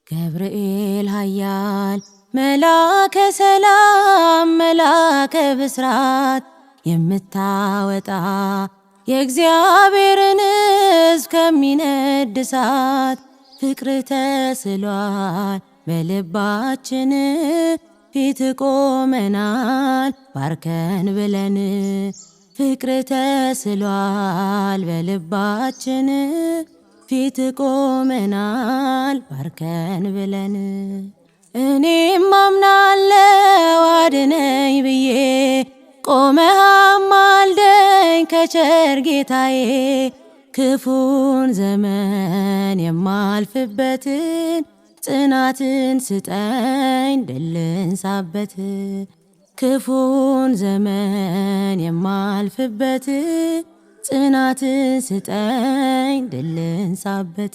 ገብርኤል ኃያል መላከ ሰላም መላከ ብስራት የምታወጣ የእግዚአብሔርን ሕዝብ ከሚነድ እሳት ፍቅር ተስሏል በልባችን ፊት ቆመናል ባርከን ብለን ፍቅር ተስሏል በልባችን ፊት ቆመናል ባርከን ብለን እኔም አምናለው አድነኝ ብዬ ቆመህ አማልደኝ ከቸር ጌታዬ ክፉን ዘመን የማልፍበትን ጽናትን ስጠኝ ድል ልንሳበት ክፉን ዘመን የማልፍበትን ጽናትን ስጠኝ ድል ልንሳበት